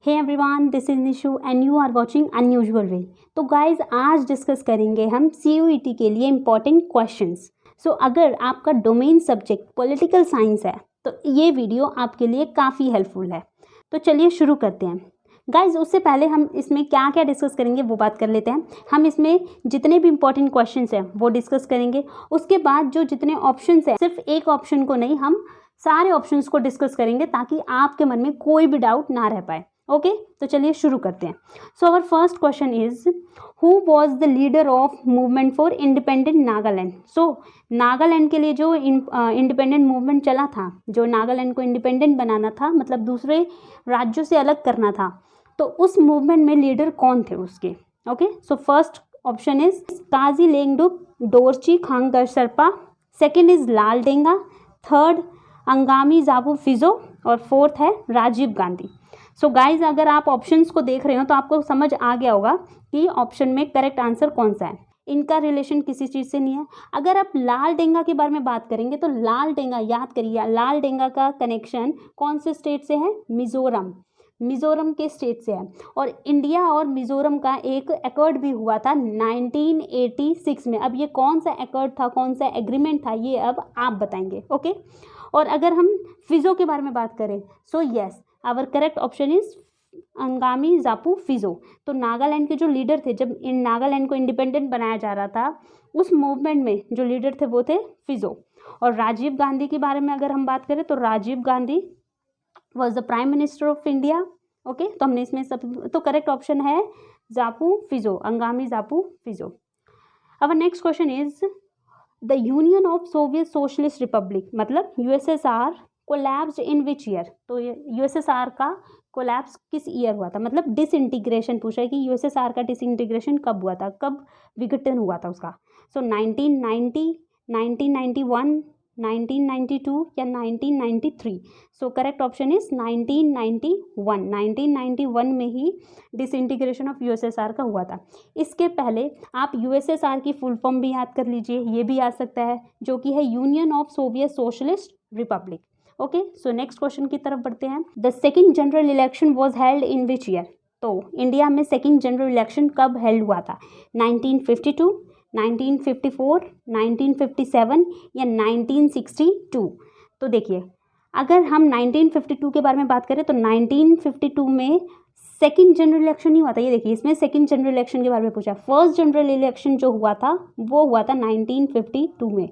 Hey everyone, this is Nishu and you are watching unusual way. तो guys आज discuss करेंगे हम CUET के लिए इम्पॉर्टेंट क्वेश्चंस। सो अगर आपका डोमेन सब्जेक्ट पॉलिटिकल साइंस है तो ये वीडियो आपके लिए काफ़ी हेल्पफुल है। तो चलिए शुरू करते हैं। गाइज उससे पहले हम इसमें क्या क्या डिस्कस करेंगे वो बात कर लेते हैं। हम इसमें जितने भी इंपॉर्टेंट क्वेश्चंस हैं वो डिस्कस करेंगे। उसके बाद जो जितने ऑप्शंस हैं, सिर्फ एक ऑप्शन को नहीं, हम सारे ऑप्शंस को डिस्कस करेंगे ताकि आपके मन में कोई भी डाउट ना रह पाए। ओके, तो चलिए शुरू करते हैं। So our first question is who was the leader of movement for independent Nagaland. So Nagaland के लिए जो इंडिपेंडेंट मूवमेंट चला था, जो नागालैंड को इंडिपेंडेंट बनाना था, मतलब दूसरे राज्यों से अलग करना था, तो उस मूवमेंट में लीडर कौन थे उसके। Okay, so first option is Kazi Lhendup Dorji Khangsarpa, second is Laldenga, third Angami Zapu Phizo और फोर्थ है राजीव गांधी। सो गाइज अगर आप ऑप्शंस को देख रहे हो तो आपको समझ आ गया होगा कि ऑप्शन में करेक्ट आंसर कौन सा है। इनका रिलेशन किसी चीज़ से नहीं है। अगर आप लाल डेंगा के बारे में बात करेंगे तो लाल डेंगा, याद करिए, लाल डेंगा का कनेक्शन कौन से स्टेट से है? मिजोरम। मिजोरम के स्टेट से है। और इंडिया और मिजोरम का एक एकॉर्ड भी हुआ था 1986 में। अब ये कौन सा एकॉर्ड था, कौन सा एग्रीमेंट था, ये अब आप बताएंगे। ओके, और अगर हम फिजो के बारे में बात करें, so yes, our correct option is Angami Zapu Phizo. तो नागालैंड के जो लीडर थे, जब इन नागालैंड को इंडिपेंडेंट बनाया जा रहा था, उस मूवमेंट में जो लीडर थे वो थे फिजो। और राजीव गांधी के बारे में अगर हम बात करें तो Rajiv Gandhi was the prime minister of India. Okay, तो हमने इसमें सब, तो करेक्ट ऑप्शन है Zapu Phizo, Angami Zapu Phizo. Our next question is the Union of Soviet Socialist Republic, मतलब USSR collapsed in which year. तो USSR का कोलैप्स किस ईयर हुआ था, मतलब डिसइंटीग्रेशन पूछा है कि USSR का डिसइंटीग्रेशन कब हुआ था, कब विघटन हुआ था उसका। सो 1990, 1991, 1992 या 1993। So correct option is 1991। 1991 में ही डिसइंटीग्रेशन ऑफ USSR का हुआ था। इसके पहले आप USSR की फुल फॉर्म भी याद कर लीजिए, ये भी आ सकता है, जो कि है union of Soviet Socialist Republic. Okay, so next question की तरफ बढ़ते हैं। The second general election was held in which year. तो इंडिया में सेकेंड जनरल इलेक्शन कब हेल्ड हुआ था? 1952, 1954, 1957 या 1962। तो देखिए, अगर हम 1952 के बारे में बात करें तो 1952 में सेकेंड जनरल इलेक्शन नहीं हुआ था। ये देखिए, इसमें सेकेंड जनरल इलेक्शन के बारे में पूछा। फर्स्ट जनरल इलेक्शन जो हुआ था वो हुआ था 1952 में।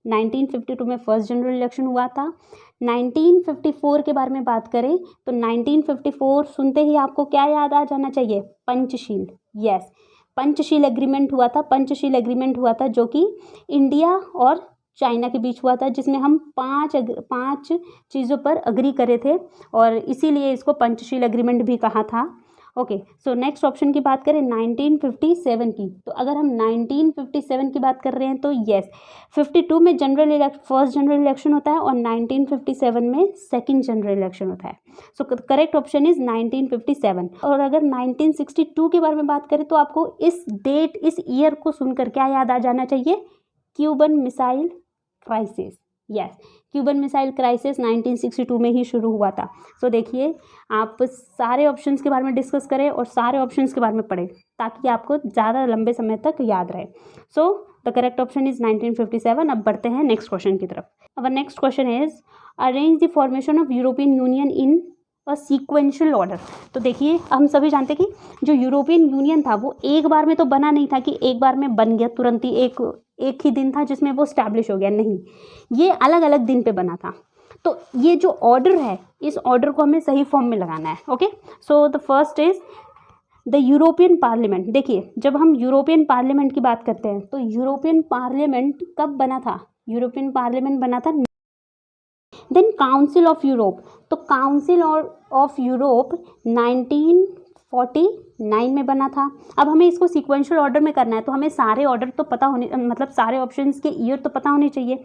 1952 में फर्स्ट जनरल इलेक्शन हुआ था। 1954 के बारे में बात करें तो 1954 सुनते ही आपको क्या याद आ जाना चाहिए? पंचशील। यस, पंचशील एग्रीमेंट हुआ था। पंचशील एग्रीमेंट हुआ था जो कि इंडिया और चाइना के बीच हुआ था, जिसमें हम पांच चीज़ों पर अग्री करे थे और इसीलिए इसको पंचशील एग्रीमेंट भी कहा था। ओके, सो नेक्स्ट ऑप्शन की बात करें 1957 की, तो अगर हम 1957 की बात कर रहे हैं तो यस, 52 में फर्स्ट जनरल इलेक्शन होता है और 1957 में सेकंड जनरल इलेक्शन होता है। So correct option is 1957। और अगर 1962 के बारे में बात करें तो आपको इस डेट, इस ईयर को सुनकर क्या याद आ जाना चाहिए? Cuban missile crisis. Yes, Cuban missile crisis 1962 में ही शुरू हुआ था। सो देखिए, आप सारे ऑप्शंस के बारे में डिस्कस करें और सारे ऑप्शंस के बारे में पढ़ें ताकि आपको ज़्यादा लंबे समय तक याद रहे। सो द करेक्ट ऑप्शन इज 1957। अब बढ़ते हैं नेक्स्ट क्वेश्चन की तरफ। Our next question is arrange the formation of European union in a sequential order. तो देखिए, हम सभी जानते हैं कि जो यूरोपियन यूनियन था वो एक बार में तो बना नहीं था कि एक बार में बन गया तुरंत ही, एक ही दिन था जिसमें वो स्टैब्लिश हो गया, नहीं, ये अलग अलग दिन पे बना था। तो ये जो ऑर्डर है, इस ऑर्डर को हमें सही फॉर्म में लगाना है। Okay, so the first is the European parliament. देखिए, जब हम यूरोपियन पार्लियामेंट की बात करते हैं तो यूरोपियन पार्लियामेंट कब बना था? यूरोपियन पार्लियामेंट बना था। देन काउंसिल ऑफ यूरोप, तो काउंसिल ऑफ यूरोप 1949 में बना था। अब हमें इसको सीक्वेंशियल ऑर्डर में करना है तो हमें सारे ऑर्डर तो पता होने, मतलब सारे ऑप्शंस के ईयर तो पता होने चाहिए।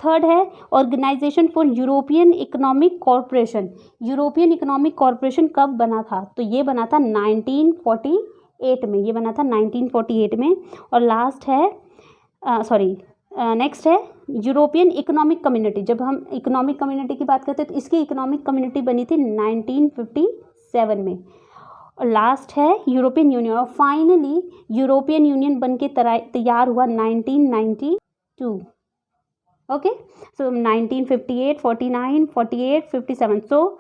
थर्ड है Organisation for European Economic Corporation. European Economic Corporation कब बना था? तो ये बना था 1948 में, ये बना था 1948 में। और लास्ट है नेक्स्ट है यूरोपियन इकोनॉमिक कम्युनिटी। जब हम इकोनॉमिक कम्युनिटी की बात करते हैं तो इसकी इकोनॉमिक कम्युनिटी बनी थी 1957 1947 में। और लास्ट है यूरोपियन यूनियन, और फाइनली यूरोपियन यूनियन बन के तैयार हुआ 1992। ओके, सो 1958, 49, 48, 57। सो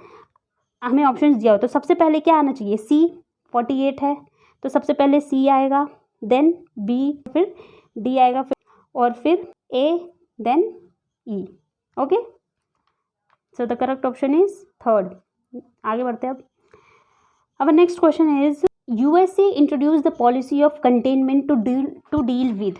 हमें ऑप्शन दिया हो तो सबसे पहले क्या आना चाहिए, सी। 48 है तो सबसे पहले सी आएगा, देन बी, फिर डी आएगा, और फिर A, then E. Okay, so the correct option is third. आगे बढ़ते हैं अब। Our next question is USA introduced the policy of containment to deal with।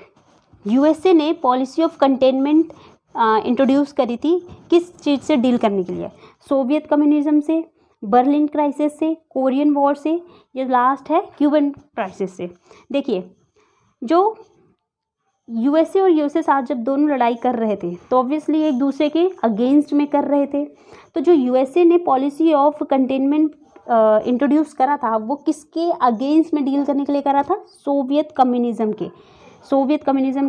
USA ने पॉलिसी ऑफ कंटेनमेंट इंट्रोड्यूस करी थी किस चीज़ से डील करने के लिए, सोवियत कम्युनिज्म से, बर्लिन क्राइसिस से, कोरियन वॉर से, ये लास्ट है क्यूबन क्राइसिस से। देखिए, जो यूएसए और यूएसएसआर जब दोनों लड़ाई कर रहे थे तो ऑब्वियसली एक दूसरे के अगेंस्ट में कर रहे थे। तो जो यूएसए ने पॉलिसी ऑफ कंटेनमेंट इंट्रोड्यूस करा था वो किसके अगेंस्ट में डील करने के लिए करा था, सोवियत कम्युनिज्म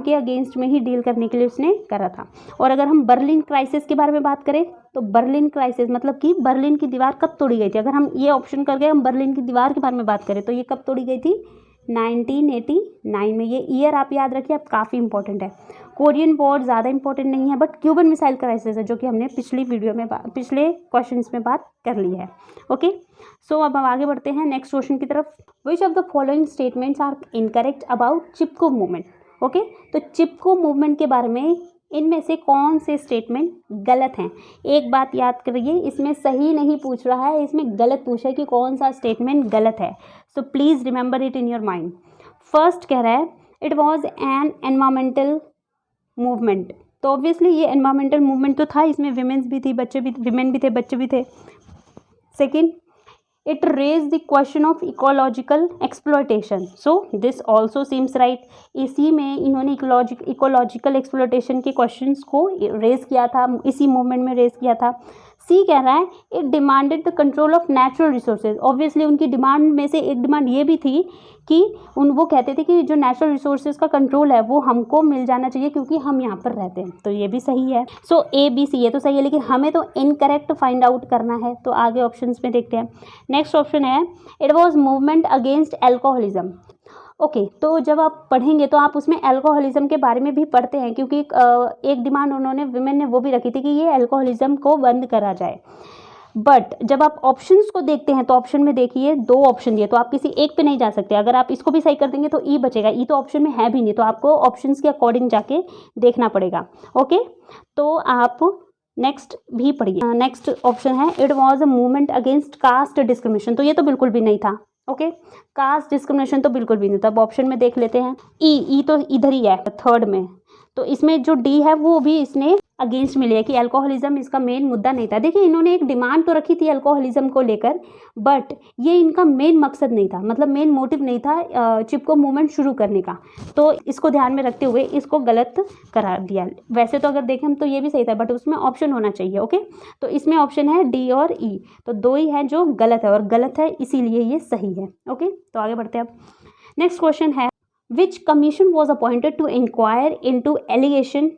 के अगेंस्ट में ही डील करने के लिए उसने करा था। और अगर हम बर्लिन क्राइसिस के बारे में बात करें तो बर्लिन क्राइसिस मतलब कि बर्लिन की दीवार कब तोड़ी गई थी, अगर हम ये ऑप्शन करके हम बर्लिन की दीवार के बारे में बात करें तो ये कब तोड़ी गई थी, 1989 में। ये ईयर आप याद रखिए, आप काफ़ी इंपॉर्टेंट है। कोरियन वॉर ज़्यादा इंपॉर्टेंट नहीं है, बट क्यूबन मिसाइल क्राइसिस है जो कि हमने पिछली वीडियो में पिछले क्वेश्चंस में बात कर ली है। ओके, सो अब हम आगे बढ़ते हैं नेक्स्ट क्वेश्चन की तरफ। Which of the following statements are incorrect about Chipko movement. Okay, तो चिपको मूवमेंट के बारे में इनमें से कौन से स्टेटमेंट गलत हैं। एक बात याद करिए, इसमें सही नहीं पूछ रहा है, इसमें गलत पूछा है कि कौन सा स्टेटमेंट गलत है। So please remember it in your mind. First कह रहा है it was an environmental movement, तो ऑब्वियसली ये एनवायरमेंटल मूवमेंट तो था, इसमें विमेंस भी थी, विमेन भी थे, बच्चे भी थे। Second, it raised the question of ecological exploitation, so this also seems right। इसी में इन्होंने इकोलॉजिकल एक्सप्लोटेशन के क्वेश्चंस को रेज किया था, इसी मूवमेंट में रेज किया था। सी कह रहा है it demanded the control of natural resources, obviously उनकी डिमांड में से एक डिमांड ये भी थी कि वो कहते थे कि जो नेचुरल रिसोर्सेज का कंट्रोल है वो हमको मिल जाना चाहिए क्योंकि हम यहाँ पर रहते हैं, तो ये भी सही है। सो ए बी सी ये तो सही है, लेकिन हमें तो इनकरेक्ट फाइंड आउट करना है, तो आगे ऑप्शंस में देखते हैं। नेक्स्ट ऑप्शन है it was movement against alcoholism. Okay, तो जब आप पढ़ेंगे तो आप उसमें अल्कोहलिज्म के बारे में भी पढ़ते हैं, क्योंकि एक डिमांड उन्होंने विमेन ने वो भी रखी थी कि ये अल्कोहलिज्म को बंद करा जाए। बट जब आप ऑप्शंस को देखते हैं तो ऑप्शन में देखिए 2 ऑप्शन दिए, तो आप किसी एक पे नहीं जा सकते। अगर आप इसको भी सही कर देंगे तो ई बचेगा, ई तो ऑप्शन में है भी नहीं, तो आपको ऑप्शंस के अकॉर्डिंग जाके देखना पड़ेगा। ओके, तो आप नेक्स्ट भी पढ़िए। नेक्स्ट ऑप्शन है it was a movement against caste discrimination, तो ये तो बिल्कुल भी नहीं था। ओके, कास्ट डिस्क्रिमिनेशन तो बिल्कुल भी नहीं था। अब ऑप्शन में देख लेते हैं। ई तो इधर ही है थर्ड में, तो इसमें जो डी है वो भी इसने अगेंस्ट में लिया कि अल्कोहलिज्म इसका मेन मुद्दा नहीं था। देखिए, इन्होंने एक डिमांड तो रखी थी अल्कोहलिज्म को लेकर, बट ये इनका मेन मकसद नहीं था, मतलब मेन मोटिव नहीं था चिपको मूवमेंट शुरू करने का, तो इसको ध्यान में रखते हुए इसको गलत करार दिया। वैसे तो अगर देखें तो ये भी सही था, बट उसमें ऑप्शन होना चाहिए। ओके, तो इसमें ऑप्शन है डी और ई, तो 2 ही है जो गलत है, और गलत है इसीलिए ये सही है। ओके, तो आगे बढ़ते हैं। अब नेक्स्ट क्वेश्चन है which commission was appointed to inquire into allegation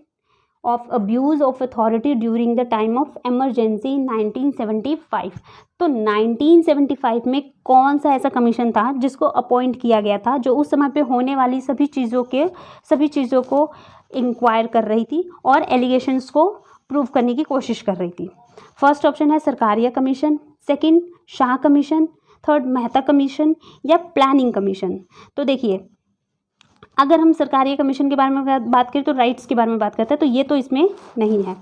of abuse of authority during the time of emergency 1975। तो 1975 में कौन सा ऐसा कमीशन था जिसको अपॉइंट किया गया था, जो उस समय पे होने वाली सभी चीज़ों को इंक्वायर कर रही थी और एलिगेशंस को प्रूव करने की कोशिश कर रही थी। फर्स्ट ऑप्शन है Sarkaria commission, second Shah commission, third Mehta commission या प्लानिंग कमीशन। तो देखिए, अगर हम सरकारी कमीशन के बारे में बात करें तो राइट्स के बारे में बात करते हैं, तो ये तो इसमें नहीं है।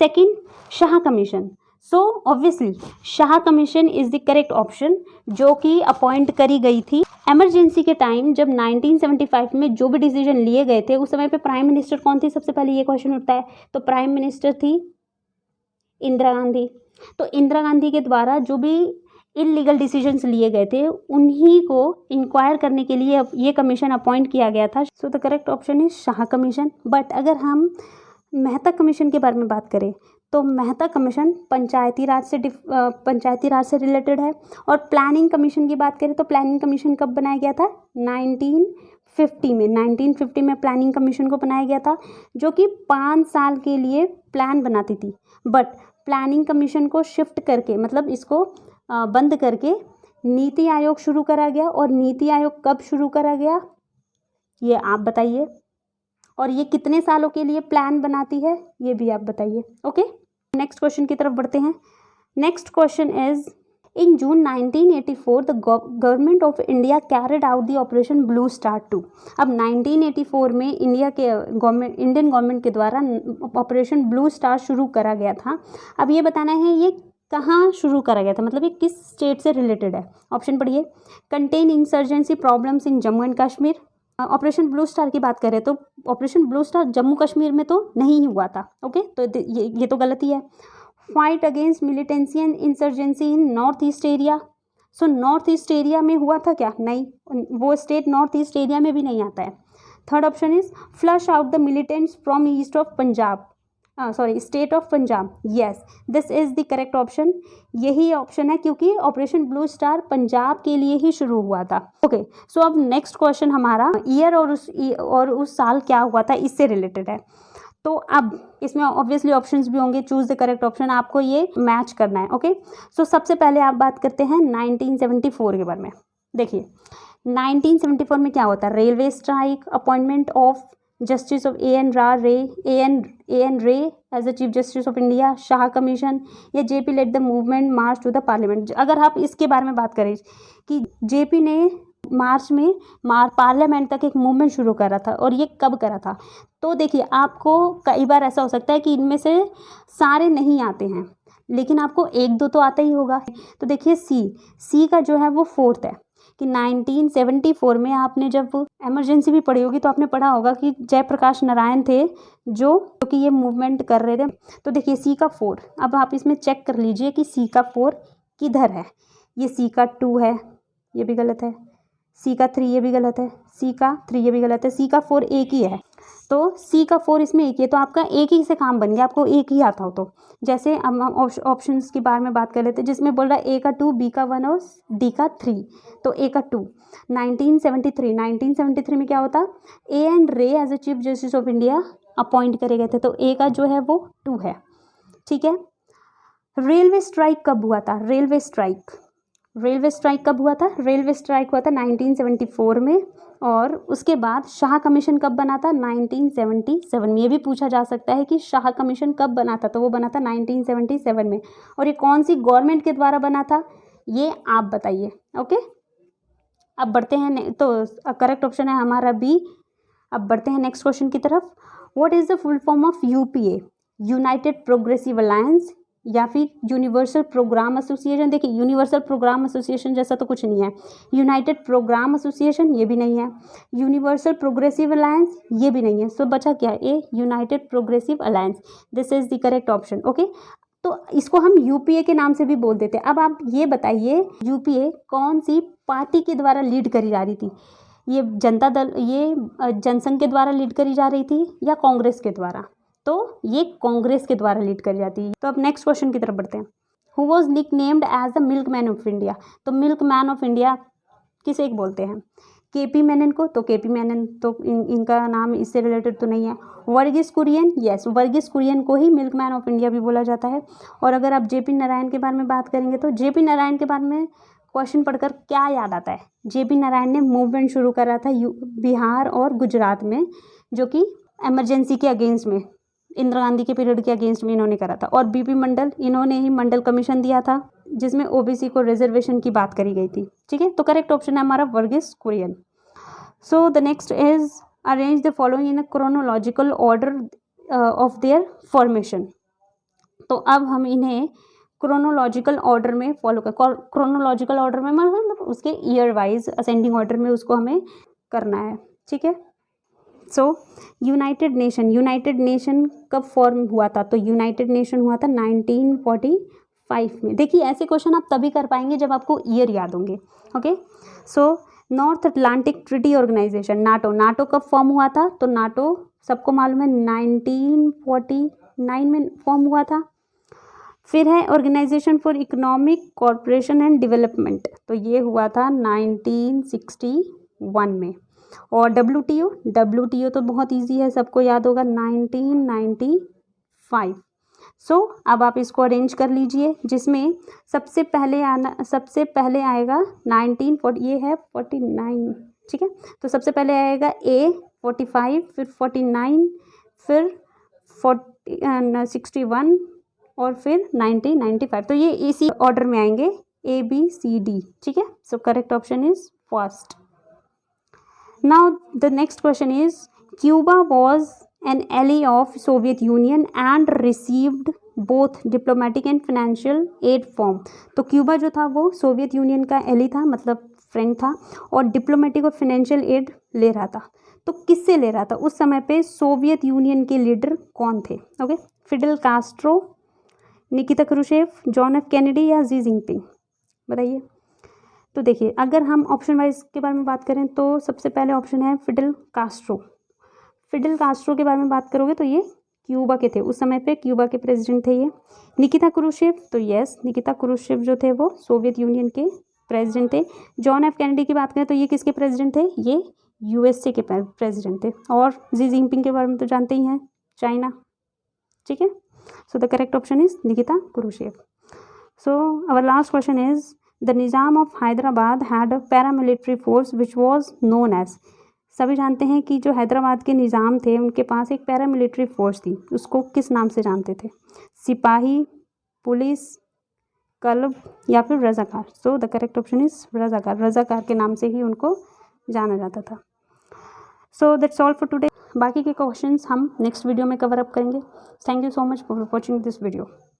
Second Shah commission, so obviously Shah commission is the correct option, जो कि अपॉइंट करी गई थी एमरजेंसी के टाइम। जब 1975 में जो भी डिसीजन लिए गए थे उस समय पे प्राइम मिनिस्टर कौन थी, सबसे पहले ये क्वेश्चन उठता है। तो प्राइम मिनिस्टर थी इंदिरा गांधी। तो इंदिरा गांधी के द्वारा जो भी इलीगल डिसीजंस लिए गए थे उन्हीं को इंक्वायर करने के लिए ये कमीशन अपॉइंट किया गया था। सो the correct option is Shah commission. But अगर हम मेहता कमीशन के बारे में बात करें तो मेहता कमीशन पंचायती राज से रिलेटेड है। और प्लानिंग कमीशन की बात करें तो प्लानिंग कमीशन कब बनाया गया था, 1950 में प्लानिंग कमीशन को बनाया गया था, जो कि 5 साल के लिए प्लान बनाती थी। बट प्लानिंग कमीशन को शिफ्ट करके, मतलब इसको बंद करके नीति आयोग शुरू करा गया और नीति आयोग कब शुरू करा गया, ये आप बताइए। और ये कितने सालों के लिए प्लान बनाती है, ये भी आप बताइए। ओके, नेक्स्ट क्वेश्चन की तरफ बढ़ते हैं। Next question is, in June 1984 the government of India carried out the operation blue star 2। अब 1984 में इंडियन गवर्नमेंट के द्वारा ऑपरेशन ब्लू स्टार शुरू करा गया था। अब ये बताना है ये कहाँ शुरू करा गया था, मतलब ये किस स्टेट से रिलेटेड है। ऑप्शन पढ़िए। Contain insurgency problems in Jammu and Kashmir. Operation blue star की बात करें तो operation blue star Jammu Kashmir में तो नहीं हुआ था। ओके, तो ये तो गलत ही है। Fight against militancy and insurgency in north east area. So north east area में हुआ था क्या, नहीं, वो स्टेट नॉर्थ ईस्ट एरिया में भी नहीं आता है। Third option is flush out the militants from east of Punjab, state of Punjab. Yes, this is the correct option. यही ऑप्शन है क्योंकि ऑपरेशन ब्लू स्टार पंजाब के लिए ही शुरू हुआ था। ओके, सो अब नेक्स्ट क्वेश्चन हमारा ईयर और उस साल क्या हुआ था इससे रिलेटेड है। तो अब इसमें ऑब्वियसली ऑप्शंस भी होंगे, चूज द करेक्ट ऑप्शन, आपको ये मैच करना है। ओके, सो सबसे पहले आप बात करते हैं 1974 के बारे में। देखिए 1974 में क्या होता है, railway strike, appointment of justice of A N रे as the chief justice of India, Shah commission, या JP led the movement march to the parliament. अगर आप इसके बारे में बात करें कि जेपी ने मार्च में पार्लियामेंट तक एक मूवमेंट शुरू करा था और ये कब करा था, तो देखिए आपको कई बार ऐसा हो सकता है कि इनमें से सारे नहीं आते हैं, लेकिन आपको एक दो तो आता ही होगा। तो देखिए सी का जो है वो फोर्थ है कि 1974 में आपने जब इमरजेंसी भी पढ़ी होगी तो आपने पढ़ा होगा कि जयप्रकाश नारायण थे जो कि ये मूवमेंट कर रहे थे। तो देखिए सी का 4, अब आप इसमें चेक कर लीजिए कि सी का 4 किधर है। ये सी का 2 है, ये भी गलत है। सी का 3 ये भी गलत है। सी का 3 ये भी गलत है। सी का 4 एक ही है, तो सी का 4 इसमें एक ही है, तो आपका एक ही से काम बन गया, आपको एक ही आता हो तो। जैसे हम ऑप्शंस के बारे में बात कर लेते हैं, जिसमें बोल रहा है ए का 2, बी का 1 और डी का 3, तो ए का 2। 1973 में क्या होता, ए एन रे as a chief justice of India appoint करे गए थे, तो ए का जो है वो 2 है। ठीक है, रेलवे स्ट्राइक कब हुआ था, रेलवे स्ट्राइक कब हुआ था, रेलवे स्ट्राइक हुआ था 1974 में। और उसके बाद शाह कमीशन कब बना था, 1977 में। ये भी पूछा जा सकता है कि शाह कमीशन कब बना था, तो वो बना था 1977 में। और ये कौन सी गवर्नमेंट के द्वारा बना था, ये आप बताइए। ओके, अब बढ़ते हैं, तो करेक्ट ऑप्शन है हमारा बी। अब बढ़ते हैं नेक्स्ट क्वेश्चन की तरफ। What is the full form of UPA, United Progressive alliance या फिर यूनिवर्सल प्रोग्राम एसोसिएशन। देखिए यूनिवर्सल प्रोग्राम एसोसिएशन जैसा तो कुछ नहीं है, यूनाइटेड प्रोग्राम एसोसिएशन ये भी नहीं है, यूनिवर्सल प्रोग्रेसिव अलायंस ये भी नहीं है। सो बचा क्या, A United Progressive Alliance, this is the correct option. Okay, तो इसको हम यूपीए के नाम से भी बोल देते हैं। अब आप ये बताइए यूपीए कौन सी पार्टी के द्वारा लीड करी जा रही थी, ये जनता दल, ये जनसंघ के द्वारा लीड करी जा रही थी या कांग्रेस के द्वारा, तो ये कांग्रेस के द्वारा लीड करी जाती है। तो अब नेक्स्ट क्वेश्चन की तरफ बढ़ते हैं। Who was nicknamed as the milkman of India. तो मिल्क मैन ऑफ इंडिया किसे बोलते हैं, केपी मेनन को, तो केपी मेनन तो इनका नाम इससे रिलेटेड तो नहीं है। वर्गीस कुरियन, यस वर्गीस कुरियन को ही मिल्क मैन ऑफ इंडिया भी बोला जाता है। और अगर आप जेपी नारायण के बारे में बात करेंगे तो जेपी नारायण के बारे में क्वेश्चन पढ़कर क्या याद आता है, जेपी नारायण ने मूवमेंट शुरू करा था बिहार और गुजरात में, जो कि इमरजेंसी के अगेंस्ट में, इंदिरा गांधी के पीरियड के अगेंस्ट में इन्होंने करा था। और बीपी मंडल, इन्होंने ही मंडल कमीशन दिया था जिसमें ओबीसी को रिजर्वेशन की बात करी गई थी। ठीक है, तो करेक्ट ऑप्शन है हमारा Verghese Kurien. So the next is arrange the following in a chronological order of their formation. तो अब हम इन्हें क्रोनोलॉजिकल ऑर्डर में फॉलो कर, क्रोनोलॉजिकल ऑर्डर में मतलब उसके ईयर वाइज असेंडिंग ऑर्डर में उसको हमें करना है। ठीक है, सो यूनाइटेड नेशन कब फॉर्म हुआ था, तो यूनाइटेड नेशन हुआ था 1945 में। देखिए ऐसे क्वेश्चन आप तभी कर पाएंगे जब आपको ईयर याद होंगे। Okay, so North Atlantic Treaty Organisation, NATO कब फॉर्म हुआ था, तो नाटो सबको मालूम है 1949 में फॉर्म हुआ था। फिर है Organisation for Economic Cooperation and Development, तो ये हुआ था 1961 में। और डब्ल्यूटीओ तो बहुत इजी है, सबको याद होगा 1995। अब आप इसको अरेंज कर लीजिए, जिसमें सबसे पहले आएगा 1940, ये है 49, ठीक है। तो सबसे पहले आएगा A 45, फिर 49, फिर 61 और फिर 95। तो ये इसी ऑर्डर में आएंगे ABCD, ठीक है। So correct option is first. Now the next question is Cuba was an ally of Soviet Union and received both diplomatic and financial aid from। तो क्यूबा जो था वो सोवियत यूनियन का एली था, मतलब फ्रेंड था, और डिप्लोमेटिक और फाइनेंशियल एड ले रहा था। तो किससे ले रहा था उस समय पे? सोवियत यूनियन के लीडर कौन थे? Okay, Fidel Castro, Nikita Khrushchev, John F Kennedy या जी जिनपिंग? बताइए। तो देखिए, अगर हम ऑप्शन वाइज के बारे में बात करें तो सबसे पहले ऑप्शन है फिडेल कास्ट्रो। फिडेल कास्ट्रो के बारे में बात करोगे तो ये क्यूबा के थे, उस समय पे क्यूबा के प्रेसिडेंट थे ये। निकिता क्रुशेव, तो यस, निकिता क्रुशेव जो थे वो सोवियत यूनियन के प्रेसिडेंट थे। जॉन एफ कैनेडी की बात करें तो ये किसके प्रेसिडेंट थे? ये यूएसए के प्रेसिडेंट थे। और जी जिनपिंग के बारे में तो जानते ही हैं, चाइना, ठीक है। So the correct option is Nikita Khrushchev. So our last question is the Nizam of Hyderabad had a paramilitary force which was known as. सभी जानते हैं कि जो हैदराबाद के निज़ाम थे उनके पास एक पैरामिलिट्री फोर्स थी, उसको किस नाम से जानते थे? सिपाही, पुलिस, क्लब या फिर Razakar? So the correct option is Razakar. Razakar के नाम से ही उनको जाना जाता था। So that's all for today. बाकी के क्वेश्चंस हम नेक्स्ट वीडियो में कवर अप करेंगे। Thank you so much for watching this video.